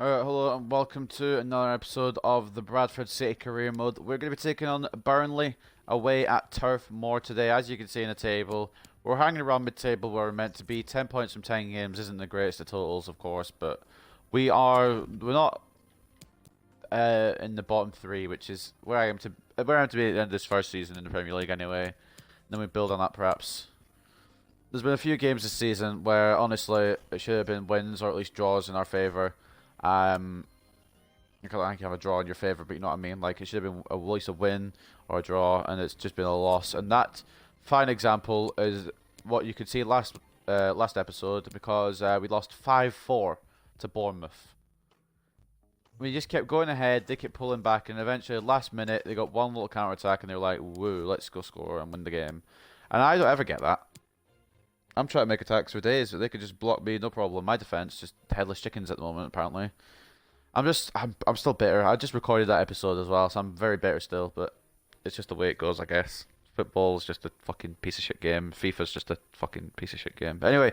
Alright, hello and welcome to another episode of the Bradford City Career Mode. We're going to be taking on Burnley away at Turf Moor today. As you can see in the table, we're hanging around mid-table where we're meant to be. 10 points from 10 games isn't the greatest of totals, of course, but we're not in the bottom three, which is where I am to be at the end of this first season in the Premier League anyway. Then we build on that perhaps. There's been a few games this season where honestly it should have been wins or at least draws in our favour. I think you have a draw in your favour, but you know what I mean? Like, it should have been at least a win or a draw, and it's just been a loss. And that fine example is what you could see last episode, because we lost 5-4 to Bournemouth. We just kept going ahead, they kept pulling back, and eventually, last minute, they got one little counter-attack, and they were like, woo, let's go score and win the game. And I don't ever get that. I'm trying to make attacks for days, but they could just block me, no problem. My defense just headless chickens at the moment, apparently. I'm still bitter. I just recorded that episode as well, so I'm very bitter still, but it's just the way it goes, I guess. Football's just a fucking piece of shit game. FIFA's just a fucking piece of shit game. But anyway,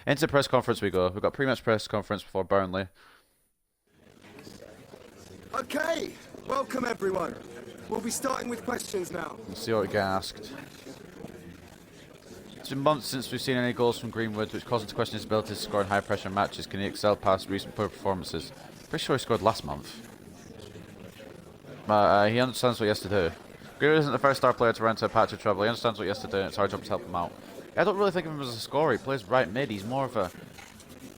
into the press conference we go. We've got pre-match press conference before Burnley. Okay, welcome everyone. We'll be starting with questions now. Let's see what we get asked. It's been months since we've seen any goals from Greenwood, which caused him to question his ability to score in high-pressure matches. Can he excel past recent poor performances? Pretty sure he scored last month. He understands what he has to do. Greenwood isn't the first star player to run into a patch of trouble. He understands what he has to do, and it's our job to help him out. I don't really think of him as a scorer. He plays right mid. He's more of a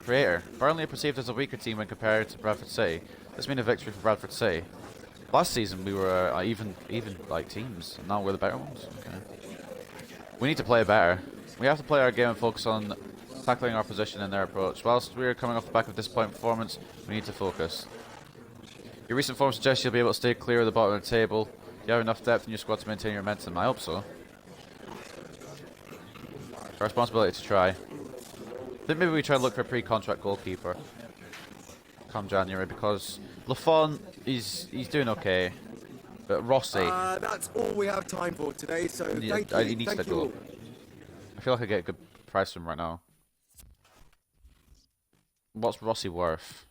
creator. Burnley are perceived as a weaker team when compared to Bradford City. This means a victory for Bradford City. Last season we were even like teams, and now we're the better ones. Okay. We need to play better. We have to play our game and focus on tackling our position and their approach. Whilst we are coming off the back of a disappointing performance, we need to focus. Your recent form suggests you'll be able to stay clear of the bottom of the table. Do you have enough depth in your squad to maintain your momentum? I hope so. Our responsibility to try. I think maybe we try and look for a pre-contract goalkeeper come January, because Lafont, he's doing okay. But Rossi... that's all we have time for today, so thank you. He needs to go. I feel like I get a good price from him right now. What's Rossi worth?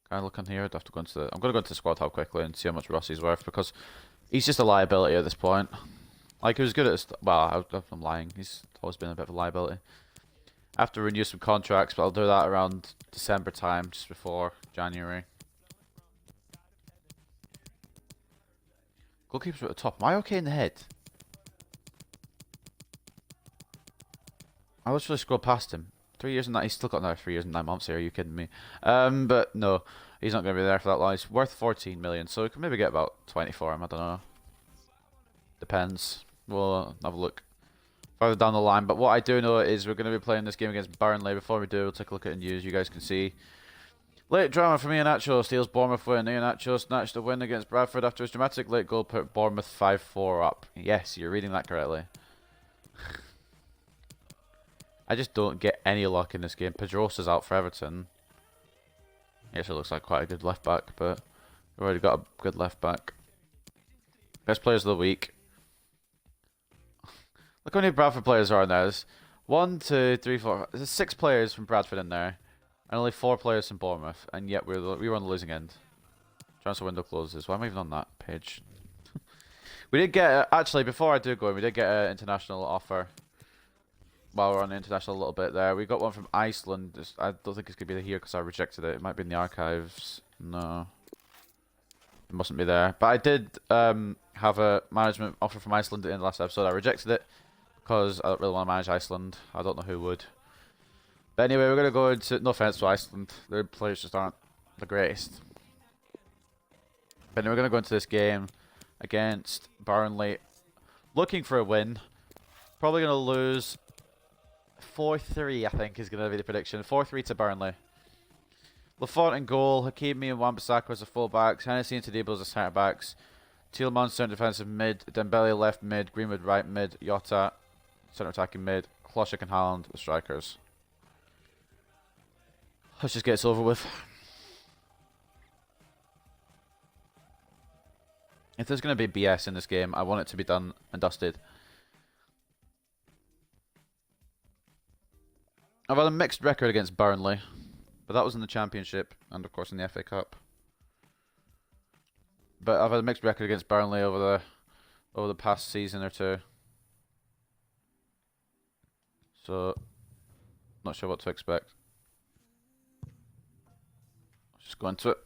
Can I look on here? I'd have to go into I'm going to go into the squad hub quickly and see how much Rossi's worth, because he's just a liability at this point. Like, he was good at... Well, I'm lying. He's always been a bit of a liability. I have to renew some contracts, but I'll do that around December time, just before January. Goalkeepers at the top. Am I okay in the head? I literally scrolled past him. 3 years and that. He's still got another 3 years and 9 months here. Are you kidding me? But no, he's not going to be there for that long. He's worth 14 million, so we can maybe get about 20 for him. I don't know. Depends. We'll have a look further down the line. But what I do know is we're going to be playing this game against Burnley. Before we do, we'll take a look at the news. You guys can see. Late drama from Iheanacho steals Bournemouth win. Iheanacho snatched a win against Bradford after his dramatic late goal put Bournemouth 5-4 up. Yes, you're reading that correctly. I just don't get any luck in this game. Pedrosa's out for Everton. He actually looks like quite a good left back, but we've already got a good left back. Best players of the week. Look how many Bradford players are in there. There's 1, 2, 3, 4. There's 6 players from Bradford in there. And only 4 players from Bournemouth, and yet we were on the losing end. Transfer window closes. Why am I even on that page? We did get, actually, before I do go in, we did get an international offer. While we're on the international a little bit there. We got one from Iceland. I don't think it's going to be here because I rejected it. It might be in the archives. No. It mustn't be there. But I did have a management offer from Iceland in the last episode. I rejected it because I don't really want to manage Iceland. I don't know who would. But anyway, we're going to go into... No offense to Iceland. Their players just aren't the greatest. But anyway, we're going to go into this game against Burnley. Looking for a win. Probably going to lose 4-3, I think, is going to be the prediction. 4-3 to Burnley. Lafont in goal. Hakimi and Wan-Bissaka as the full-backs. Hennessy and Tadibo as the centre-backs. Tielemans centre defensive mid. Dembele left mid. Greenwood right mid. Jota centre attacking mid. Kloschek and Haaland the strikers. Let's just get this over with. If there's going to be BS in this game, I want it to be done and dusted. I've had a mixed record against Burnley. But that was in the Championship and of course in the FA Cup. But I've had a mixed record against Burnley over the past season or two. So not sure what to expect. Let's just go into it.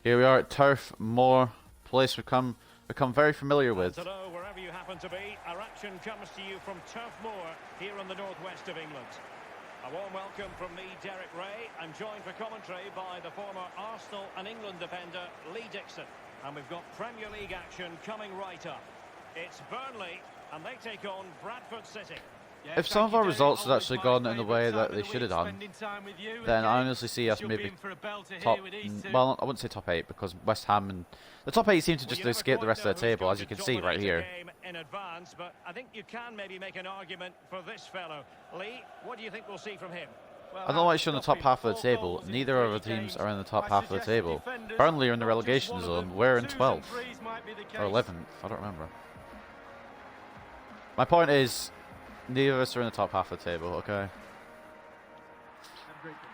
Here we are at Turf Moor, place we've become very familiar with. Hello, wherever you happen to be, our action comes to you from Turf Moor here in the northwest of England. A warm welcome from me, Derek Ray. I'm joined for commentary by the former Arsenal and England defender, Lee Dixon. And we've got Premier League action coming right up. It's Burnley, and they take on Bradford City. If some of our results had actually gone in the way that they should have done, then I honestly see us maybe top, well, I wouldn't say top 8 because West Ham and the top 8 seem to just escape the rest of the table, as you can see right here. In advance, but I think you can maybe make an argument for this fellow. Lee, what do you think we'll see from him? I don't know why he's on the top half of the table. Neither of the teams are in the top half of the table. Burnley are in the relegation zone. We're in 12th or 11th. I don't remember. My point is, neither of us are in the top half of the table, okay?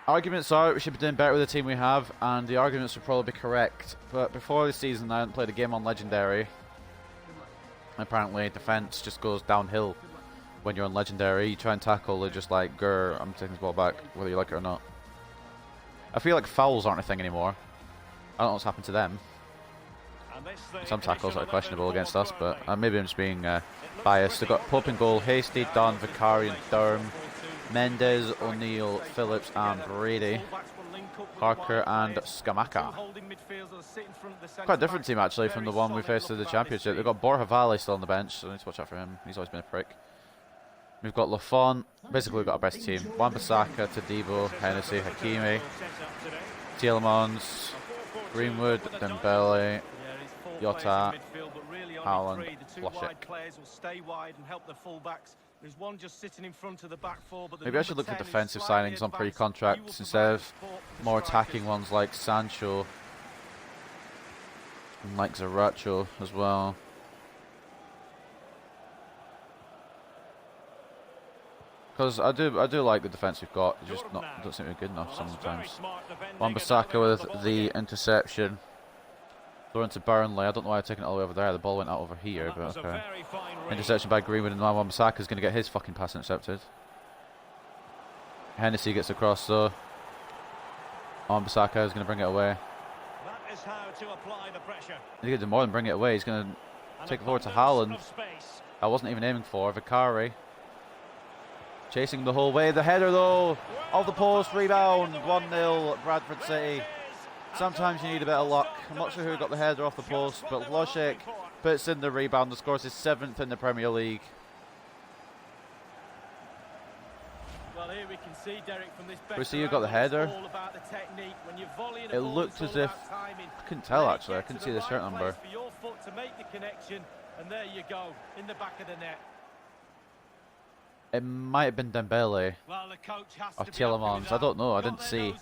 Arguments are we should be doing better with the team we have, and the arguments would probably be correct. But before this season, I hadn't played a game on Legendary. Apparently, defense just goes downhill when you're on Legendary. You try and tackle, they're just like, grr, I'm taking this ball back, whether you like it or not. I feel like fouls aren't a thing anymore. I don't know what's happened to them. Some tackles are questionable against us, but maybe I'm just being biased. They've got Pope in goal, Hasty, Dunn, Vicarian, Durham, Mendes, O'Neill, Phillips and Brady, Parker and Scamacca. Quite a different team actually from the one we faced in the Championship. They've got Borja Valle still on the bench, so I need to watch out for him. He's always been a prick. We've got Lafont, basically we've got our best team. Wan-Bissaka, Todibo, Hennessy, Hakimi, Tielemans, Greenwood, Dembele, Jota, Haaland, Floschick. Maybe I should look for defensive signings on pre-contracts instead of more attacking ones like Sancho and like Zaracho as well. Because I do like the defence we've got. It's just doesn't seem to be good enough sometimes. Wan-Bissaka with the interception. Thrown to Burnley. I don't know why I've taken it all the way over there. The ball went out over here, but okay. Interception by Greenwood, and now Wan-Bissaka is going to get his fucking pass intercepted. Hennessy gets across though. Wan-Bissaka is going to bring it away. That is how to apply the pressure. He's going to do more than bring it away. He's going to take it forward to Haaland. I wasn't even aiming for Vicari. Chasing the whole way. The header though, off the post, rebound, 1-0 Bradford City. Sometimes you need a bit of luck. I'm not sure who got the header off the post, but Floschick puts in the rebound and scores his 7th in the Premier League. Well, here we can see, Derek, from this we see who got the header. It looked as if, I couldn't tell actually, I couldn't see the shirt number. For your foot to make the connection, and there you go, in the back of the net. It might have been Dembele or Tielemans. I don't know. I didn't see.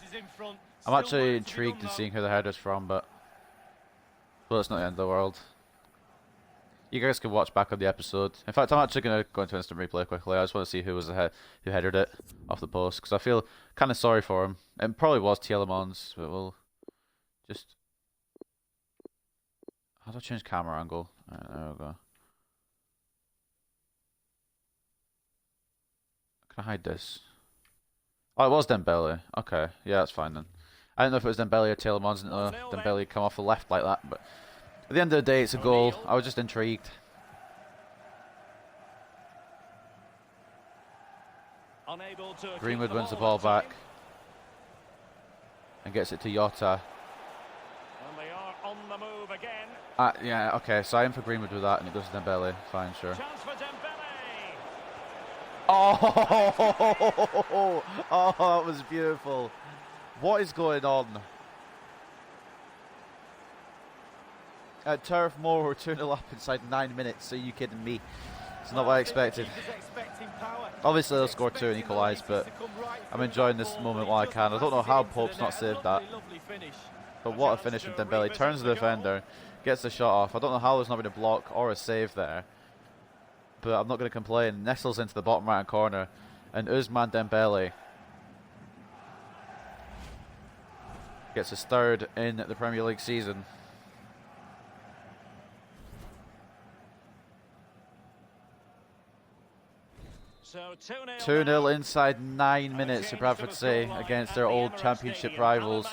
I'm actually intrigued in seeing who the header's from, but well, it's not the end of the world. You guys can watch back on the episode. In fact, I'm actually going to go into instant replay quickly. I just want to see who was who headered it off the post because I feel kind of sorry for him. It probably was Tielemans, but we'll just. How do I change camera angle? Right, there we go. Can I hide this? Oh, it was Dembele. Okay, yeah, that's fine then. I don't know if it was Dembele or Tielemans. I didn't know Dembele come off the left like that, but at the end of the day, it's a goal. I was just intrigued. Greenwood wins the ball back and gets it to Jota. And they are on the move again. Yeah, okay, so I am for Greenwood with that, and it goes to Dembele. Fine, sure. Chance for Dembele. Oh, oh, that was beautiful. What is going on? At Turf Moor, we're 2-0 up inside 9 minutes. Are you kidding me? It's not what I expected. Obviously, they'll score 2 and equalise, but I'm enjoying this moment while I can. I don't know how Pope's not saved that. But what a finish from Dembele. Turns the defender, gets the shot off. I don't know how there's not been a block or a save there. But I'm not going to complain. Nestles into the bottom right hand corner. And Ousmane Dembele gets his third in the Premier League season. So 2-0 inside 9 minutes to Bradford City against their old Championship rivals,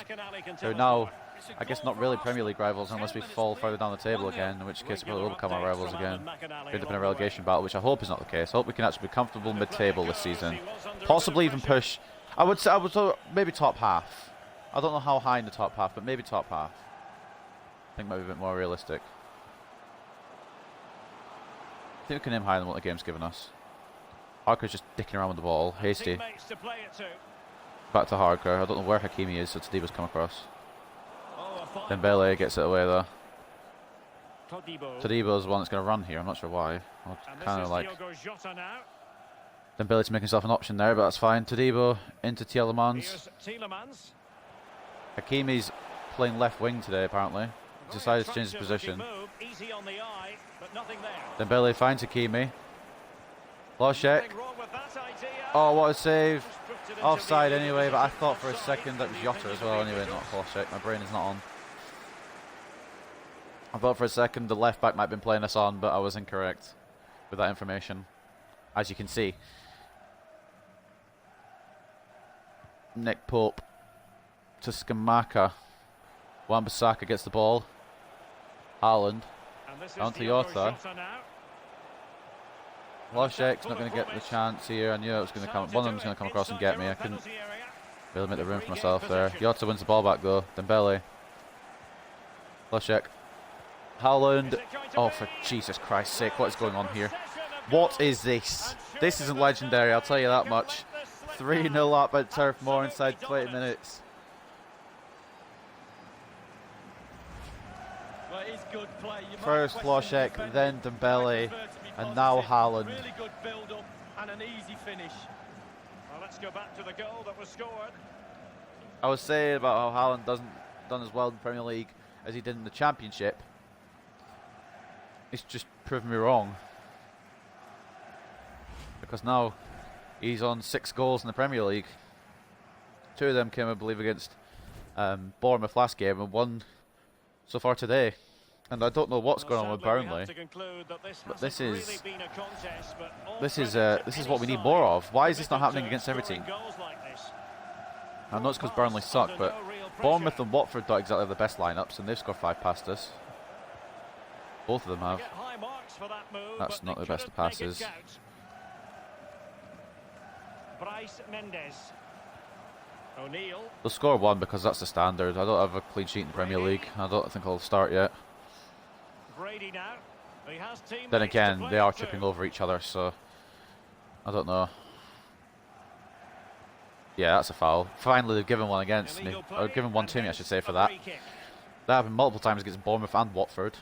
who are now, I guess, not really Premier League rivals unless we fall further down the table again, in which case we probably will become our rivals again. Could have been a relegation battle, which I hope is not the case. I hope we can actually be comfortable mid-table this season, possibly even push. I would say maybe top half. I don't know how high in the top half, but maybe top half. I think might be a bit more realistic. I think we can aim higher than what the game's given us. Harker's just dicking around with the ball. Hasty. Back to Harker. I don't know where Hakimi is, so Tadibo's come across. Dembele gets it away though. Tadibo's the one that's going to run here. I'm not sure why. Kind of like Dembele to make himself an option there, but that's fine. Tadibo into Tielemans. Hakimi's playing left wing today, apparently. He's decided to change his position. Dembele finds Hakimi. Loshek. Oh, what a save. Offside anyway, but I thought for a second that was Jota as well. Anyway, not Loshek. My brain is not on. I thought for a second the left back might have been playing us on, but I was incorrect with that information, as you can see. Nick Pope to Skamaka. Wan-Bissaka gets the ball. Haaland. On to Jota. Loshek's not going to get the chance here. I knew it was going to come. One of them was going to come across and get me. I couldn't really make the room for myself there. Jota wins the ball back though. Dembele. Loshek. Haaland. Oh, for Jesus Christ's sake, what is going on here? What is this? This isn't legendary, I'll tell you that much. 3-0 up at Turf Moor inside 20 minutes. Well, it is good play. First Loshek, then Dembele, and now Haaland. Really good build-up and an easy finish. Well, let's go back to the goal that was scored. I was saying about how Haaland doesn't done as well in the Premier League as he did in the Championship. It's just proven me wrong. Because now he's on 6 goals in the Premier League. 2 of them came, I believe, against Bournemouth last game, and 1 so far today. And I don't know what's going on with Burnley, but this is what we need more of. Why is this not happening against every team? I know it's because Burnley suck, but Bournemouth and Watford don't exactly have the best lineups, and they've scored 5 past us. Both of them have. That's not the best of passes. They'll score 1 because that's the standard. I don't have a clean sheet in the Premier League. I don't think I'll start yet. Then again, they are tripping over each other, so I don't know. Yeah, that's a foul. Finally, they've given one against me, or given one to me, I should say, for that. That happened multiple times against Bournemouth and Watford.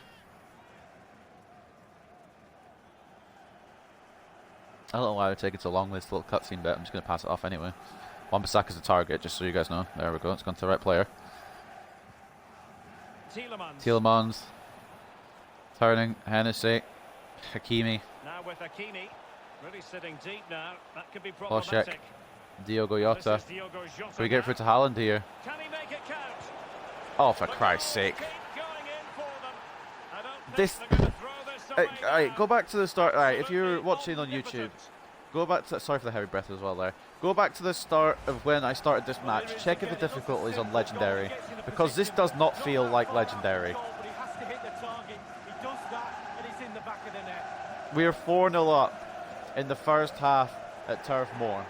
I don't know why they're taking so long with this little cutscene bit. I'm just going to pass it off anyway. Wan-Bissaka's the target, just so you guys know. There we go. It's gone to the right player. Tielemans. Turning. Hennessy. Hakimi. Now with Hakimi. Really sitting deep now. That could be problematic. Loshek. Diogo Jota. Can we get through to Haaland here? Can he make it count? Oh, for Christ's sake. This... Alright, go back to the start. Alright, if you're watching on YouTube, go back to... Sorry for the heavy breath as well there. Go back to the start of when I started this match. Check if the difficulty is on Legendary, because this does not feel like Legendary. We are 4-0 up in the first half at Turf Moor.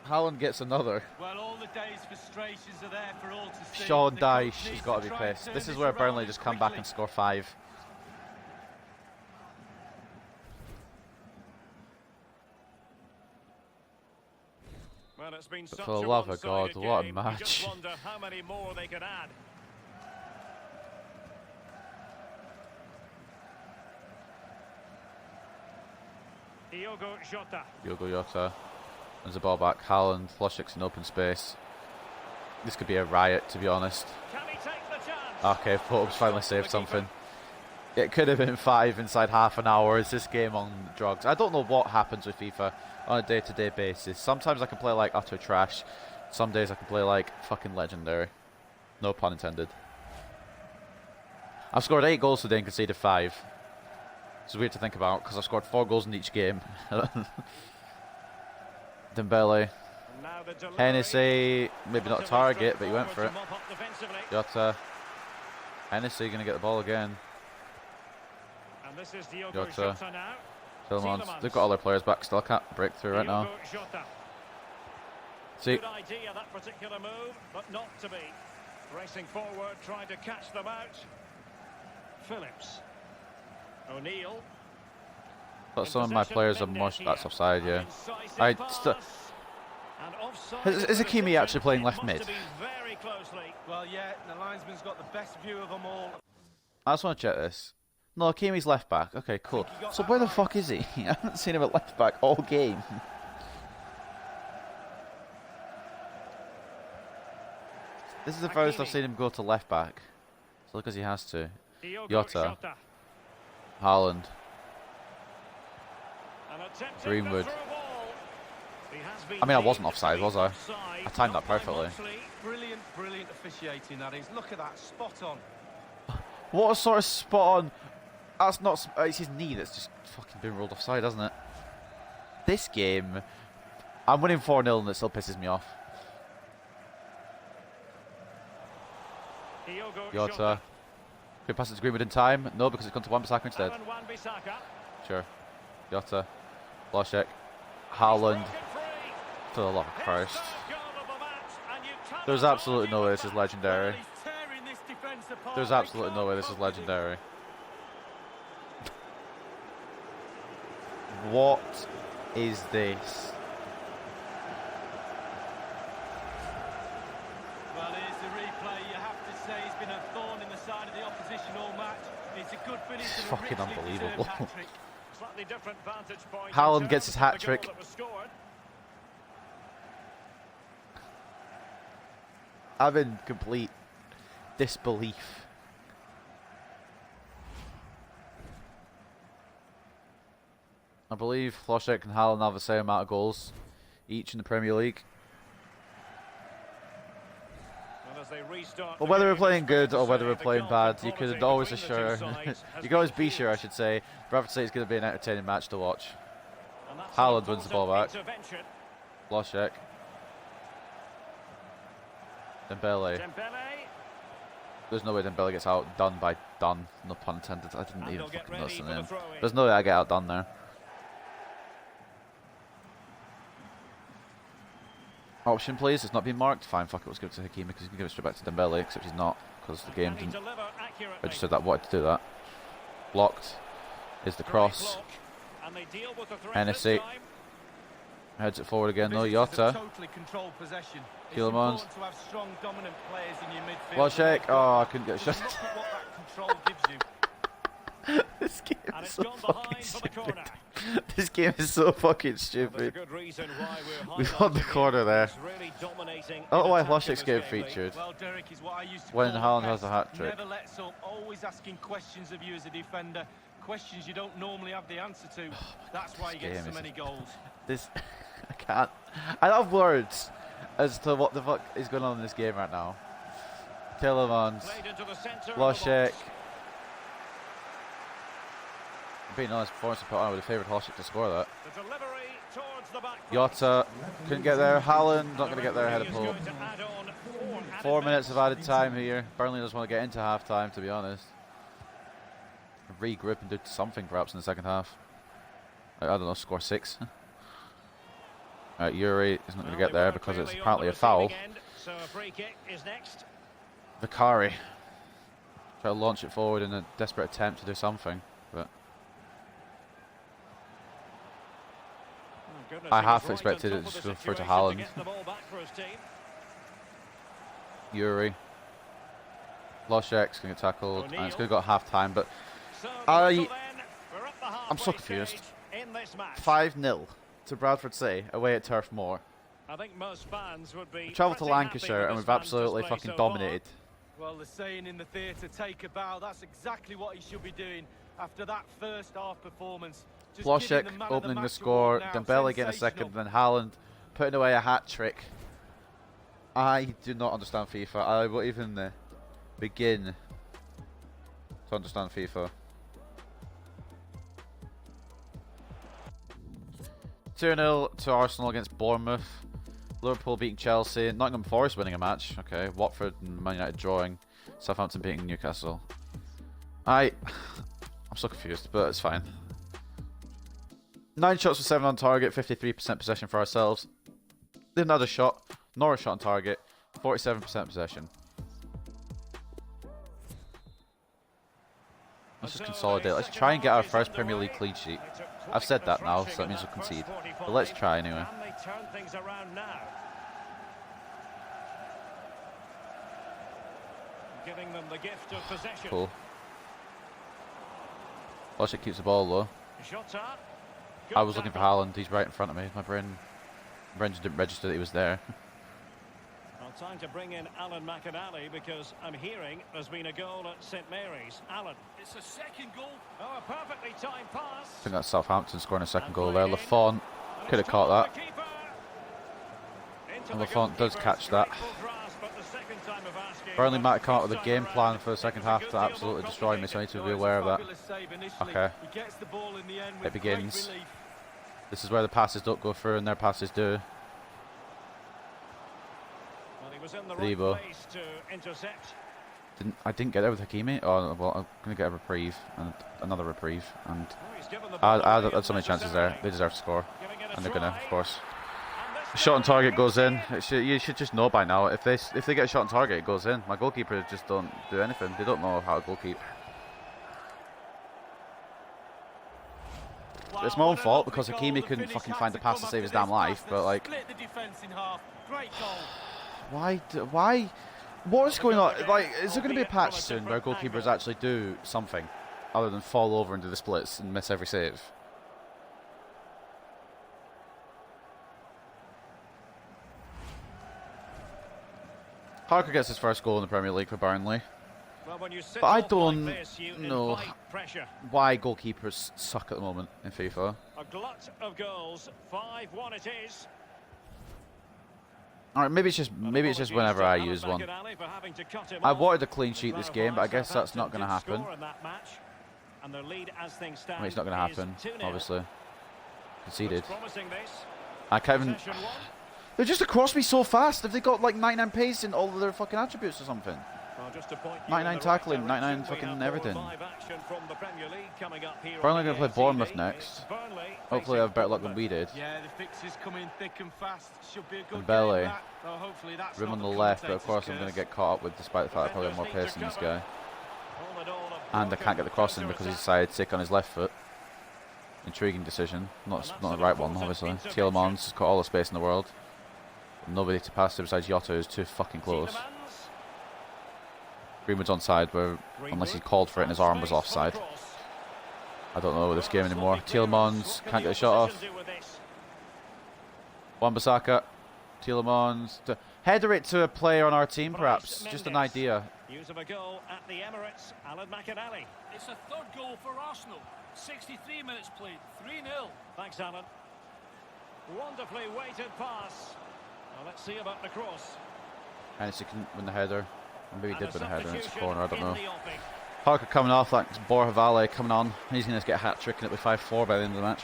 Haaland gets another. Well, all the day's frustrations are there for all to see. Sean Dyche has got to be pissed. This is where Burnley just come back and score 5. Well, it's been such for the love of God, what a match. Just wonder how many more they could add. Diogo Jota. There's the ball back. Haaland. Loshek's in open space. This could be a riot, to be honest. Can he take the chance? Okay, Pope's finally saved something. It could have been 5 inside half an hour. Is this game on drugs? I don't know what happens with FIFA on a day-to-day basis. Sometimes I can play like utter trash. Some days I can play like fucking legendary. No pun intended. I've scored 8 goals today and conceded 5. It's weird to think about because I've scored 4 goals in each game. Dembele. Hennessy, maybe not a target, but he went for it. Jota. Hennessy going to get the ball again. Jota. Tillmans. They've got all their players back still. I can't break through right now. See. Good idea, that particular move, but not to be. Racing forward, trying to catch them out. Phillips. O'Neill. But some of my players are more. That's offside, yeah. Is Hakimi actually playing left mid? Well, yeah, the linesman's got the best view of them all. I just want to check this. No, Hakimi's left back. Okay, cool. So where the fuck is he? I haven't seen him at left back all game. This is the furthest I've seen him go to left back. So look as he has to. Jota. Haaland. Greenwood. I mean, I wasn't offside, was I? I timed that perfectly. Brilliant, brilliant officiating that is. Look at that, spot on. What a sort of spot on. That's not. It's his knee that's just fucking been rolled offside, hasn't it? This game, I'm winning 4-0 and it still pisses me off. Jota. Could pass it to Greenwood in time. No, because it's gone to Wan-Bissaka instead. Sure. Jota. Loschek. Haaland. For the love of Christ. There's absolutely no way this is legendary. There's absolutely no way this is legendary. What is this? Well, here's the replay. You have to say he's been a thorn in the side of the opposition all match. It's a good finish. It's fucking unbelievable. Slightly different vantage point. Haaland gets his hat-trick. I'm in complete disbelief. I believe Loschek and Haaland have the same amount of goals each in the Premier League. But whether we're playing good or whether we're playing bad, you could always assure, you can always be sure, I should say, Bradford City is going to be an entertaining match to watch. Haaland wins the ball back. Loschek. Dembele. There's no way Dembele gets outdone by Dunn. No pun intended. I didn't even fucking notice the name. There's no way I get outdone there. Option, please. It's not been marked. Fine, fuck it. Let's give it to Hakimi because he can give it straight back to Dembele, except he's not because the game didn't register that wanted to do that. Blocked is the cross. Hennessy heads it forward again. No, Jota. Tillmans. Loschek. Oh, I couldn't get a shot. This game is so fucking stupid. This game is so fucking stupid. We won the corner there. I don't know why Loschek's game featured when Haaland has a hat-trick. Never lets up, always asking questions of you as a defender. Questions you don't normally have the answer to. That's why he gets so many goals. This, I can't. I don't have words as to what the fuck is going on in this game right now. Tillmans, Loschek. Being honest, performance put on, I would have favoured Loschek to score that. Jota couldn't get there. Haaland not going to get there ahead of Pope. 4 minutes of added time here. Burnley doesn't want to get into half time, to be honest. Regroup and do something perhaps in the second half. I don't know, score 6. Alright, Yuri is not going to get there because it's apparently a foul. Vicari. Try to launch it forward in a desperate attempt to do something, but I half expected it just to refer to Haaland. Yuri. Loschek's going to get tackled, and it's going to go at half time, but I'm so confused. 5-0 to Bradford City away at Turf Moor. I think most fans would be We travelled to Lancashire and we've absolutely fucking dominated. Well, the saying in the theatre, take a bow, that's exactly what he should be doing after that first half performance. Just Ploshek giving the man of the opening the match score, award now. Dembele getting a second, then Haaland putting away a hat-trick. I do not understand FIFA. I won't even begin to understand FIFA. 2-0 to Arsenal against Bournemouth. Liverpool beating Chelsea. Nottingham Forest winning a match. Okay. Watford and Man United drawing. Southampton beating Newcastle. I'm so confused, but it's fine. 9 shots for 7 on target. 53% possession for ourselves. Another shot. Norwich shot on target. 47% possession. Let's just consolidate. Let's try and get our first Premier League clean sheet. I've said that now, so that means we'll concede. But let's try anyway. Giving them the gift of possession. Cool. Ploshek keeps the ball low. I was looking for Haaland. He's right in front of me. My brain just didn't register that he was there. Well, time to bring in Alan McAnally because I'm hearing there's been a goal at St Mary's. Alan. It's a second goal. Oh, a perfectly timed pass. I think that's Southampton scoring a second goal there. Lafont could have caught that. And Lafont does catch that. Burnley might come up with a game plan for the second half to absolutely destroy me, so I need to be aware of that. Okay. It begins. This is where the passes don't go through and their passes do. Debo. I didn't get there with Hakimi. Oh, well, I'm going to get a reprieve and another reprieve. And I had so many chances there. They deserve to score. And they're going to, of course. Shot on target goes in. You should just know by now. If they get a shot on target, it goes in. My goalkeepers just don't do anything. They don't know how to goalkeep. It's my own fault because Hakimi couldn't fucking find a pass to save his damn life. But like, why? What is going on? Like, is there going to be a patch soon where goalkeepers actually do something other than fall over and do the splits and miss every save? Harker gets his first goal in the Premier League for Burnley. But I don't know why goalkeepers suck at the moment in FIFA. A glut of goals, 5-1 it is. Alright, maybe it's just whenever I use one. I wanted a clean sheet this game, but I guess that's not going to happen. I mean, it's not going to happen, obviously. Conceded. I can't even... They're just across me so fast. Have they got like 99 pace in all of their fucking attributes or something? 99 tackling, 99 fucking everything. Burnley going to play Bournemouth next. Hopefully they have better luck than we did. Yeah, the fixes come in thick and fast. Should be a good Dembele. game, that. Hopefully that's Room on the not left, but of coming course I'm going to get caught up with, despite the fact I probably have more pace than this guy. And I can't get the cross in because he decided to take on his left foot. Intriguing decision. Not the right one, obviously. Tielemans has got all the space in the world. Nobody to pass to besides Jota, who's too fucking close. Greenwood's onside, unless he called for it and his arm was offside. I don't know this game anymore. Tielemans can't get a shot off. Wan-Bissaka. Tielemans. Header it to a player on our team, perhaps. Just an idea. Use of a goal at the Emirates, Alan McAnally. It's a third goal for Arsenal. 63 minutes played, 3-0. Thanks, Alan. Wonderfully weighted pass. Well, let's see about the cross. Hennessy can win the header. Or maybe he did win the header and it's a corner, I don't know. Harker coming off, that's Borja Valle coming on. He's going to get a hat-trick and it'll be 5-4 by the end of the match.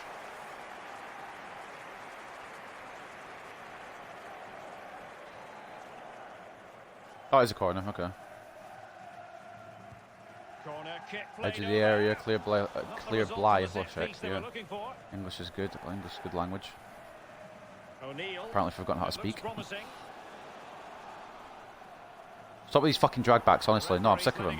Oh, it's a corner, okay. Corner kick. Edge of the area, clear Bly, Ploshek, yeah. English is good, English is good language. Apparently forgotten how to speak. Stop with these fucking dragbacks, honestly. No, I'm sick of them.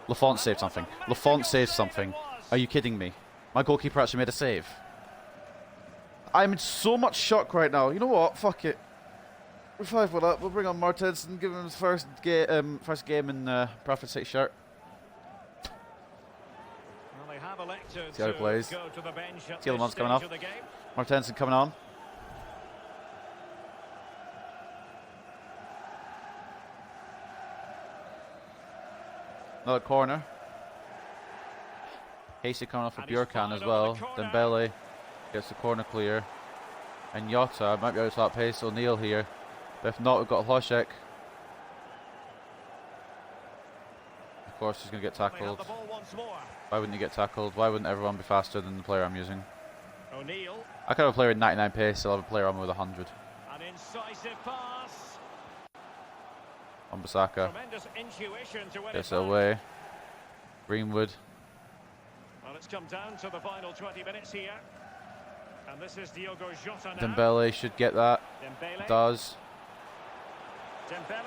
Lafont saved something. Lafont saved something. Are you kidding me? My goalkeeper actually made a save. I'm in so much shock right now. You know what? Fuck it. We're 5-1 up. We'll bring on Martins and give him his first game in Bradford City shirt. See how he plays. Tielemans coming off. Martensen coming on. Another corner. Hasty coming off of And he's Bjorkan fired as over well. the corner. Dembele gets the corner clear. And Jota might be out of that pace. O'Neill here. But if not, we've got Hlošek. Of course, he's going to get They have tackled. the ball once more. Why wouldn't he get tackled? Why wouldn't everyone be faster than the player I'm using? O'Neill. I could have a player with 99 pace, I'll have a player on with 100. An incisive pass. Wan-Bissaka Tremendous intuition to win gets it it back. away. Greenwood. Well, it's come down to the final 20 minutes here. And this is Diogo Jota now. Dembele should get that. Dembele. Does. Dembele.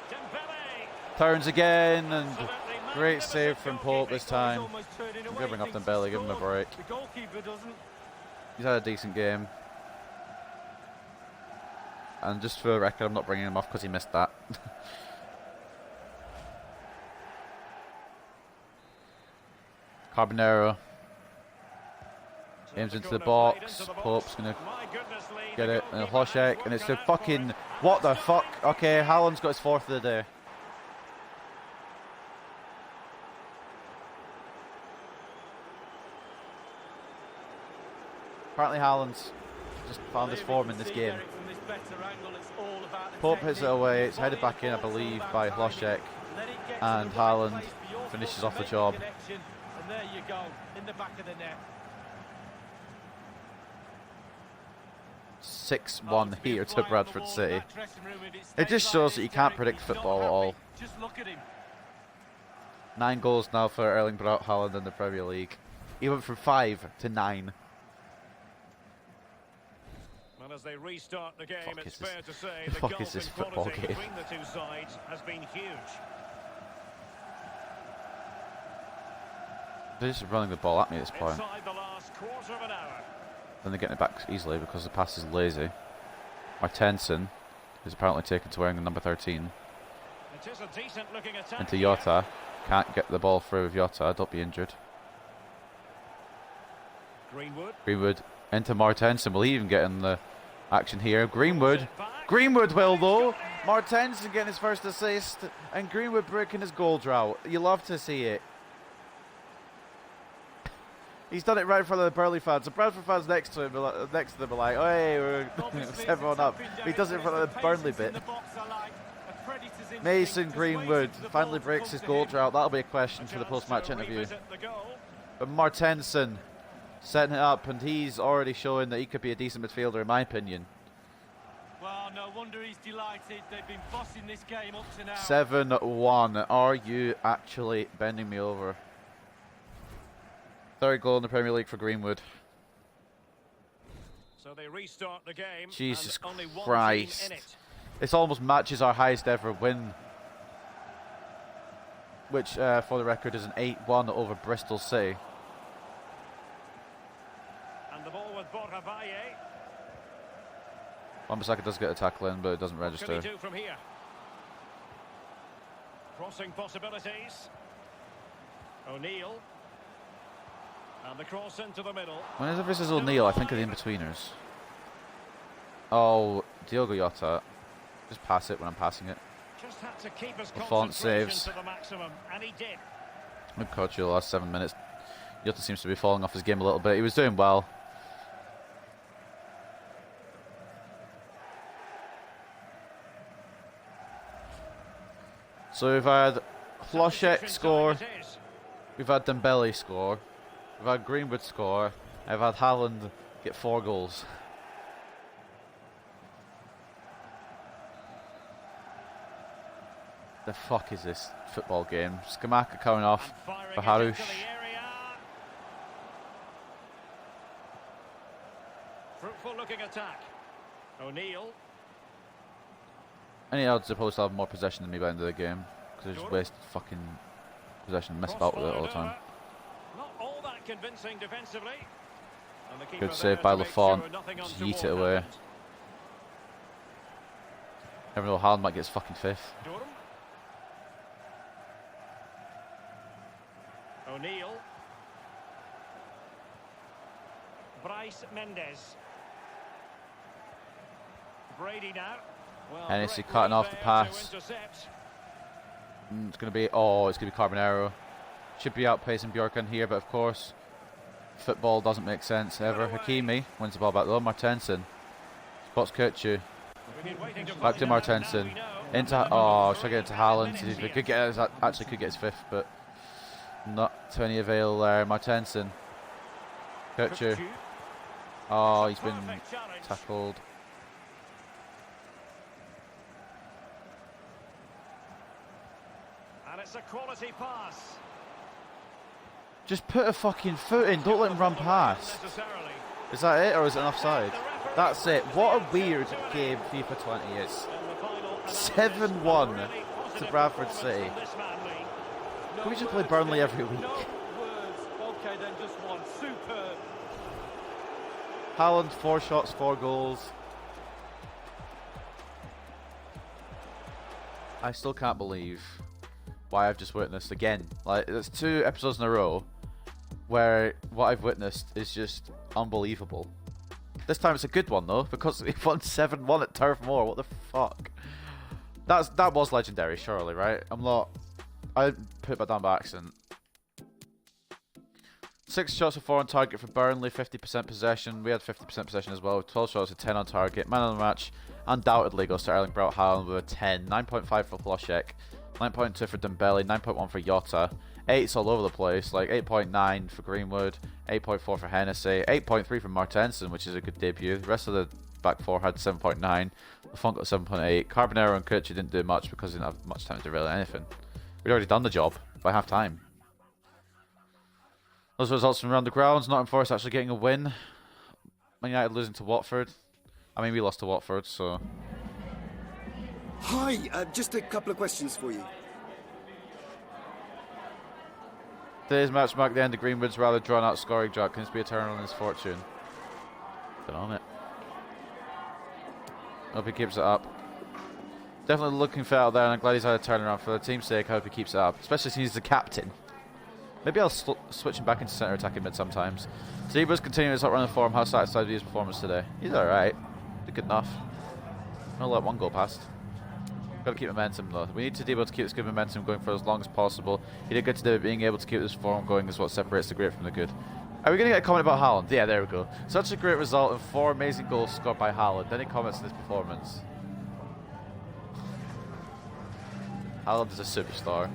Dembele. Turns again, and Absolutely great save from magnificent Pope this goalkeeping. time. Almost turning I'm away, going to bring up thinks Dembele, he give him a scored. break. The goalkeeper doesn't. He's had a decent game. And just for the record, I'm not bringing him off because he missed that. Carbonero aims into the box. Pope's going to My goodness, Lee, get the it. And goalkeeper has Hlošek, and it's worked a it out for fucking... him. What the fuck? Okay, Haaland's got his fourth of the day. Apparently Haaland's just found his form in this game. Pope hits it away, it's headed back in, I believe, by Hlošek, and Haaland finishes off the job. And there you go, in the back of the net. 6-1 here to Bradford City. It just shows that you can't predict football at all. Just look at him. 9 goals now for Erling Braut Haaland in the Premier League. He went from 5 to 9. And as they restart the game, Fuck it's is this- fair to say the the fuck gulf is this in football quality game? between the two sides has been huge. They're just running the ball at me at this point. Inside the last quarter of an hour. Then they're getting it back easily because the pass is lazy. Martensen is apparently taken to wearing the number 13. It is a decent looking attack. Into here. Jota. Can't get the ball through with Jota. Don't be injured. Greenwood. Greenwood into Martensen. Will he even get in the action here? Greenwood. Greenwood will though. Martensen getting his first assist. And Greenwood breaking his goal drought. You love to see it. He's done it right in front of the Burnley fans. The Bradford fans next to him, next to them, are like, "Oh, hey, we're Obviously, everyone up." it's He does it in front of the Burnley bit. Mason Greenwood finally breaks his goal drought. That'll be a question for the post-match interview. But Martensen setting it up, and he's already showing that he could be a decent midfielder, in my opinion. Well, no wonder he's delighted. They've been bossing this game up to now. 7-1. Are you actually bending me over? Third goal in the Premier League for Greenwood. So they restart the game. Jesus and only one Christ. team in it. This almost matches our highest ever win, which, for the record, is an 8-1 over Bristol City. And the ball with Borja Valle. Wan-Bissaka does get a tackle in, but it doesn't What register. can he do from here? Crossing possibilities. O'Neill. And the cross into the middle. Whenever this is O'Neill, I think of the in-betweeners. Oh, Diogo Jota. Just pass it when I'm passing it. Just had to keep his Lafont concentration saves. to the maximum, and he did. I've caught you the last 7 minutes. Jota seems to be falling off his game a little bit. He was doing well. So we've had Hlošek Substitution score, time it is. we've had Dembele score, we've had Greenwood score, I've had Haaland get 4 goals. The fuck is this football game? Skamaka coming off And firing for it Harush. into the area. Fruitful looking attack. O'Neill. Any odds supposed to have more possession than me by the end of the game? Because they just waste fucking possession, mess about with it all the time. Not all that convincing defensively. And the keeper Good there save to by make Lafont. sure nothing Just untoward yeet it away. happened. Never know, Haaland might get his fucking 5th. Durham. O'Neill. Bryce Mendes. Brady now. Well, Hennessy correct cutting read off the there to pass. intercept. It's going to be, oh, it's going to be Carbonero. Should be outpacing Bjorkan here, but of course, football doesn't make sense ever. Hakimi wins the ball back though. Martensen spots Kutchu. Back to Martensen. Into, oh, should I get into Haaland? He could get his, actually could get his fifth, but not to any avail there. Martensen. Kutchu. Oh, he's been tackled. And it's a quality pass. Just put a fucking foot in, don't let him run past. Is that it, or is it an offside? That's it. What a weird game FIFA 20 is. 7-1 to Bradford City. Can we just play Burnley every week? Okay, then just one. Superb. Haaland, 4 shots, 4 goals. I still can't believe why I've just witnessed again. Like, there's 2 episodes in a row where what I've witnessed is just unbelievable. This time it's a good one though, because he won 7-1 at Turf Moor. What the fuck? That was legendary, surely, right? I put that down by accident. 6 shots for 4 on target for Burnley, 50% possession. We had 50% possession as well. 12 shots for 10 on target. Man of the match undoubtedly goes to Erling Braut Haaland with a 10. 9.5 for Ploshek. 9.2 for Dembele. 9.1 for Jota. 8's all over the place. Like 8.9 for Greenwood. 8.4 for Hennessy. 8.3 for Martensen, which is a good debut. The rest of the back 4 had 7.9. Lafont got 7.8. Carbonero and Kutcher didn't do much because they didn't have much time to do really anything. We'd already done the job by half time. Those results from around the grounds. Nottingham Forest actually getting a win. Man United losing to Watford. I mean, we lost to Watford, so... Hi, just a couple of questions for you. Today's match marked the end of Greenwood's rather drawn-out scoring drought. Can this be a turn on his fortune? Get on it. Hope he keeps it up. Definitely looking fit out there, and I'm glad he's had a turnaround. For the team's sake, I hope he keeps it up. Especially since he's the captain. Maybe I'll switch him back into centre attacking mid sometimes. Zebra's continuing his hot run of form. How satisfied with his performance today? He's alright. Did good enough. I'll let one go past. Got to keep momentum though. We need to be able to keep this good momentum going for as long as possible. He did good today, but being able to keep this form going is what separates the great from the good. Are we going to get a comment about Haaland? Yeah, there we go. Such a great result and 4 amazing goals scored by Haaland. Any comments on his performance? Haaland is a superstar.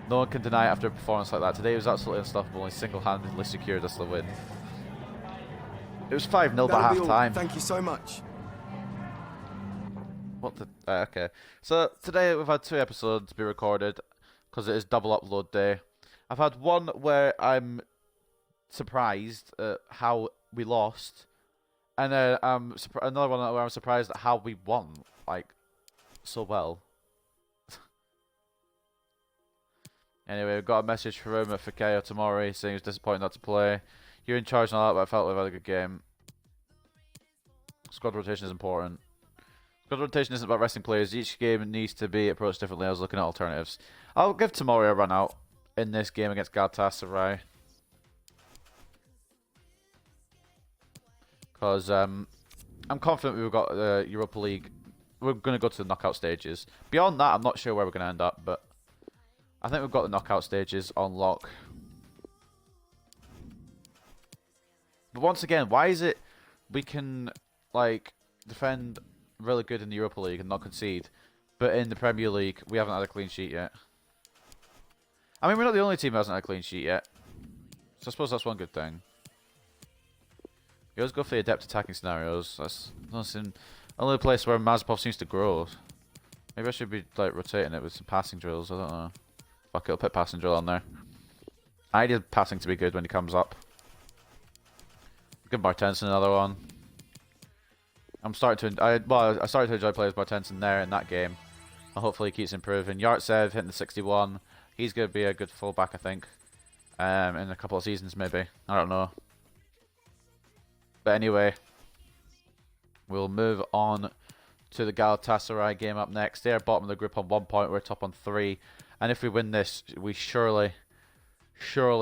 No one can deny it after a performance like that. Today he was absolutely unstoppable and he single-handedly secured us the win. It was 5-0 by half time. Thank you so much. What the... okay. So today we've had 2 episodes be recorded because it is double upload day. I've had one where I'm surprised at how we lost. And then another one where I'm surprised at how we won. Like, so well. Anyway, we've got a message from Fikayo Tomori saying he was disappointed not to play. You're in charge and all that, but I felt we've had a good game. Squad rotation is important. Squad rotation isn't about resting players. Each game needs to be approached differently. I was looking at alternatives. I'll give Tomori a run out in this game against Galatasaray. Because I'm confident we've got the Europa League. We're going to go to the knockout stages. Beyond that, I'm not sure where we're going to end up, but I think we've got the knockout stages on lock. But once again, why is it we can, like, defend really good in the Europa League and not concede, but in the Premier League, we haven't had a clean sheet yet? I mean, we're not the only team that hasn't had a clean sheet yet. So I suppose that's one good thing. You always go for the adept attacking scenarios. That's the only place where Mazepov seems to grow. Maybe I should be, like, rotating it with some passing drills. I don't know. Fuck it, I'll put passing drill on there. I need passing to be good when he comes up. Good Martensen, another one. I'm starting to... I started to enjoy playing as Martensen there in that game. And hopefully he keeps improving. Yartsev hitting the 61. He's going to be a good fullback, I think. In a couple of seasons, maybe. I don't know. But anyway. We'll move on to the Galatasaray game up next. They're bottom of the group on 1 point. We're top on 3. And if we win this, we surely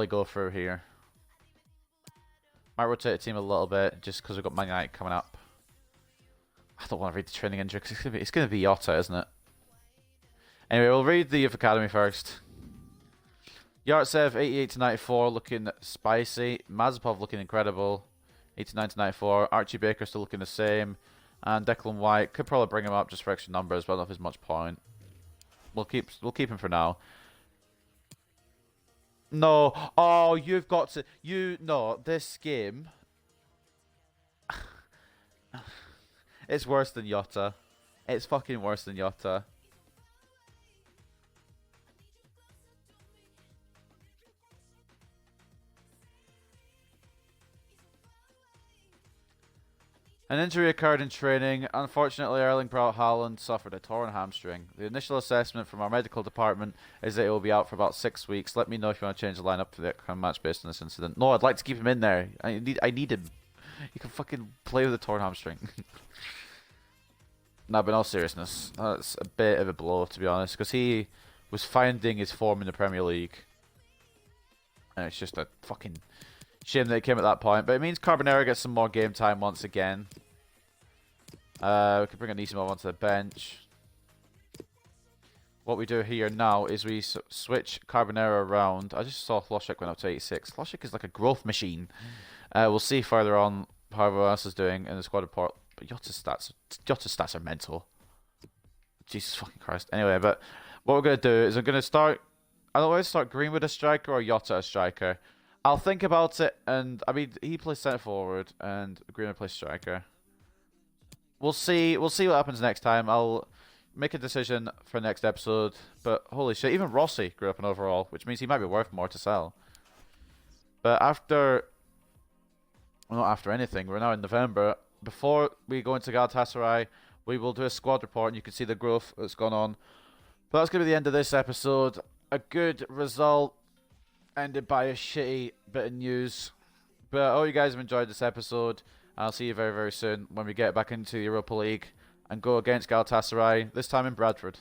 go through here. Might rotate the team a little bit, just because we've got Man United coming up. I don't want to read the training injury, because it's going to be Jota, isn't it? Anyway, we'll read the Youth Academy first. Yartsev, 88 to 94, looking spicy. Mazepov looking incredible. 89 to 94. Archie Baker still looking the same. And Declan White could probably bring him up just for extra numbers, but I don't know if there's much point. We'll keep him for now. No. Oh, you've got to. No, this game. It's worse than Jota. It's fucking worse than Jota. An injury occurred in training. Unfortunately, Erling Braut Haaland suffered a torn hamstring. The initial assessment from our medical department is that he will be out for about 6 weeks. Let me know if you want to change the lineup for the upcoming match based on this incident. No, I'd like to keep him in there. I need him. He can fucking play with a torn hamstring. Nah, but in all seriousness, that's a bit of a blow, to be honest, because he was finding his form in the Premier League. And it's just a fucking shame that it came at that point. But it means Carbonero gets some more game time once again. We can bring Anisimov onto the bench. What we do here now is we switch Carbonero around. I just saw Hlošek went up to 86. Hlošek is like a growth machine. We'll see further on how everyone else is doing in the squad report. But Jota's stats are mental. Jesus fucking Christ. Anyway, but what we're going to do is I'm going to start... I don't want to start Greenwood as striker or Jota as striker. I'll think about it, and I mean, he plays centre forward and Greenwood plays striker. We'll see what happens next time. I'll make a decision for next episode. But holy shit, even Rossi grew up in overall, which means he might be worth more to sell. But after... Well, not after anything. We're now in November. Before we go into Galatasaray, we will do a squad report, and you can see the growth that's gone on. But that's going to be the end of this episode. A good result ended by a shitty bit of news. But I hope you guys have enjoyed this episode. I'll see you very, very soon when we get back into the Europa League and go against Galatasaray, this time in Bradford.